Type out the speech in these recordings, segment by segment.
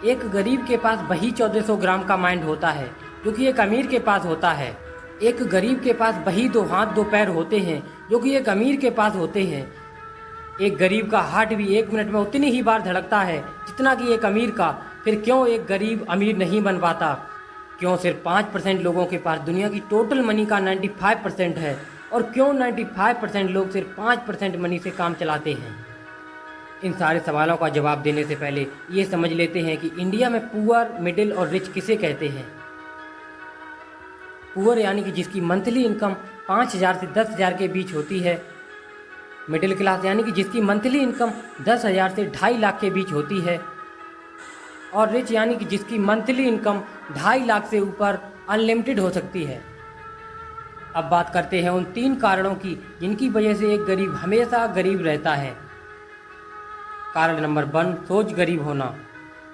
एक गरीब के पास वही 1400 ग्राम का माइंड होता है जो कि एक अमीर के पास होता है। एक गरीब के पास वही 2 हाथ 2 पैर होते हैं जो कि एक अमीर के पास होते हैं। एक गरीब का हार्ट भी 1 मिनट में उतनी ही बार धड़कता है जितना कि एक अमीर का। फिर क्यों एक गरीब अमीर नहीं बन पाता? क्यों सिर्फ 5% लोगों के पास दुनिया की टोटल मनी का 95% है? और क्यों 95% लोग सिर्फ 5% मनी से काम चलाते हैं? इन सारे सवालों का जवाब देने से पहले ये समझ लेते हैं कि इंडिया में पुअर, मिडिल और रिच किसे कहते हैं। पुअर यानी कि जिसकी मंथली इनकम 5,000 से 10,000 के बीच होती है। मिडिल क्लास यानी कि जिसकी मंथली इनकम 10,000 से 2.5 लाख के बीच होती है। और रिच यानी कि जिसकी मंथली इनकम 2.5 लाख से ऊपर अनलिमिटेड हो सकती है। अब बात करते हैं उन 3 कारणों की जिनकी वजह से एक गरीब हमेशा गरीब रहता है। कारण नंबर 1, सोच गरीब होना।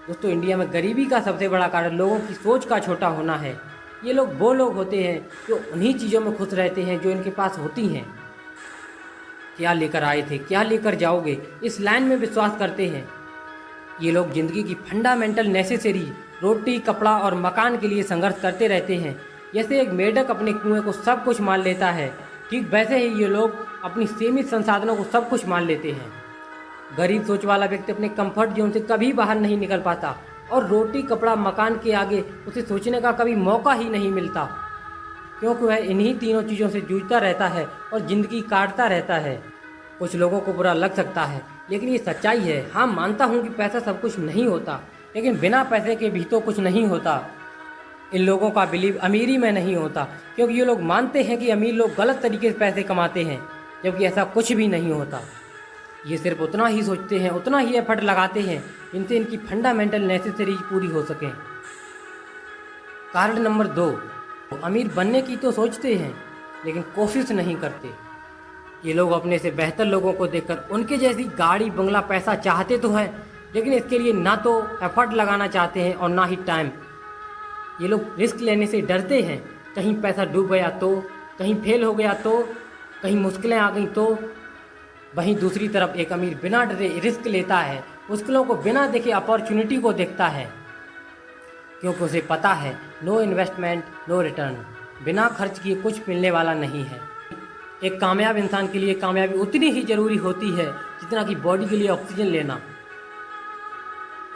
दोस्तों, इंडिया में गरीबी का सबसे बड़ा कारण लोगों की सोच का छोटा होना है। ये लोग वो लोग होते हैं जो उन्हीं चीज़ों में खुश रहते हैं जो इनके पास होती हैं। क्या लेकर आए थे, क्या लेकर जाओगे, इस लाइन में विश्वास करते हैं। ये लोग ज़िंदगी की फंडामेंटल नेसेसरी रोटी, कपड़ा और मकान के लिए संघर्ष करते रहते हैं। जैसे एक मेढक अपने कुएं को सब कुछ मान लेता है, ठीक वैसे ही ये लोग अपनी सीमित संसाधनों को सब कुछ मान लेते हैं। गरीब सोच वाला व्यक्ति अपने कंफर्ट जोन से कभी बाहर नहीं निकल पाता और रोटी, कपड़ा, मकान के आगे उसे सोचने का कभी मौका ही नहीं मिलता, क्योंकि वह इन्हीं तीनों चीज़ों से जूझता रहता है और ज़िंदगी काटता रहता है। कुछ लोगों को बुरा लग सकता है, लेकिन ये सच्चाई है। हाँ, मानता हूँ कि पैसा सब कुछ नहीं होता, लेकिन बिना पैसे के भी तो कुछ नहीं होता। इन लोगों का बिलीव अमीरी में नहीं होता, क्योंकि ये लोग मानते हैं कि अमीर लोग गलत तरीके से पैसे कमाते हैं, जबकि ऐसा कुछ भी नहीं होता। ये सिर्फ उतना ही सोचते हैं, उतना ही एफर्ट लगाते हैं जिनसे इनकी फंडामेंटल नेसेसरी पूरी हो सकें। कारण नंबर 2, अमीर बनने की तो सोचते हैं लेकिन कोशिश नहीं करते। ये लोग अपने से बेहतर लोगों को देखकर उनके जैसी गाड़ी, बंगला, पैसा चाहते तो हैं, लेकिन इसके लिए ना तो एफर्ट लगाना चाहते हैं और ना ही टाइम। ये लोग रिस्क लेने से डरते हैं। कहीं पैसा डूब गया तो, कहीं फेल हो गया तो, कहीं मुश्किलें आ गई तो। वहीं दूसरी तरफ एक अमीर बिना डरे रिस्क लेता है, मुश्किलों को बिना देखे अपॉर्चुनिटी को देखता है, क्योंकि उसे पता है नो इन्वेस्टमेंट नो रिटर्न। बिना खर्च किए कुछ मिलने वाला नहीं है। एक कामयाब इंसान के लिए कामयाबी उतनी ही ज़रूरी होती है जितना कि बॉडी के लिए ऑक्सीजन लेना।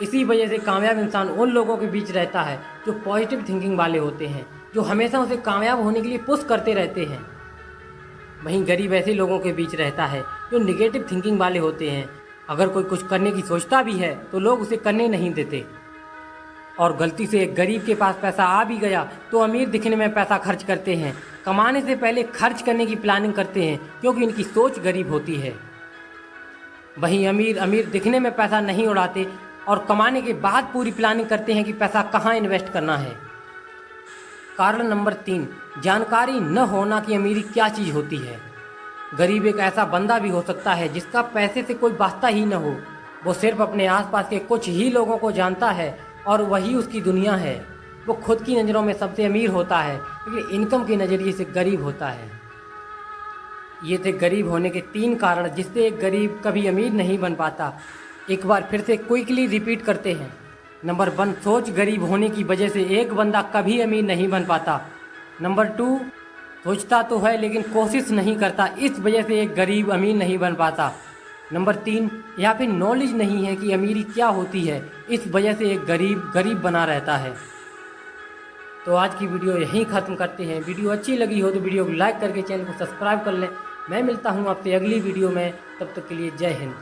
इसी वजह से कामयाब इंसान उन लोगों के बीच रहता है जो पॉजिटिव थिंकिंग वाले होते हैं, जो हमेशा उसे कामयाब होने के लिए पुश करते रहते हैं। वहीं गरीब ऐसे लोगों के बीच रहता है जो निगेटिव थिंकिंग वाले होते हैं। अगर कोई कुछ करने की सोचता भी है तो लोग उसे करने नहीं देते। और गलती से एक गरीब के पास पैसा आ भी गया तो अमीर दिखने में पैसा खर्च करते हैं। कमाने से पहले खर्च करने की प्लानिंग करते हैं, क्योंकि इनकी सोच गरीब होती है। वहीं अमीर दिखने में पैसा नहीं उड़ाते और कमाने के बाद पूरी प्लानिंग करते हैं कि पैसा कहाँ इन्वेस्ट करना है। कारण नंबर 3, जानकारी न होना कि अमीरी क्या चीज़ होती है। गरीब एक ऐसा बंदा भी हो सकता है जिसका पैसे से कोई वास्ता ही न हो। वो सिर्फ अपने आसपास के कुछ ही लोगों को जानता है और वही उसकी दुनिया है। वो खुद की नज़रों में सबसे अमीर होता है, लेकिन इनकम के नज़रिए से गरीब होता है। ये थे गरीब होने के 3 कारण जिससे एक गरीब कभी अमीर नहीं बन पाता। एक बार फिर से क्विकली रिपीट करते हैं। नंबर 1, सोच गरीब होने की वजह से एक बंदा कभी अमीर नहीं बन पाता। नंबर 2, सोचता तो है लेकिन कोशिश नहीं करता, इस वजह से एक गरीब अमीर नहीं बन पाता। नंबर 3, या फिर नॉलेज नहीं है कि अमीरी क्या होती है, इस वजह से एक गरीब गरीब बना रहता है। तो आज की वीडियो यहीं ख़त्म करते हैं। वीडियो अच्छी लगी हो तो वीडियो को लाइक करके चैनल को सब्सक्राइब कर लें। मैं मिलता हूँ आपसे अगली वीडियो में, तब तक के लिए जय हिंद।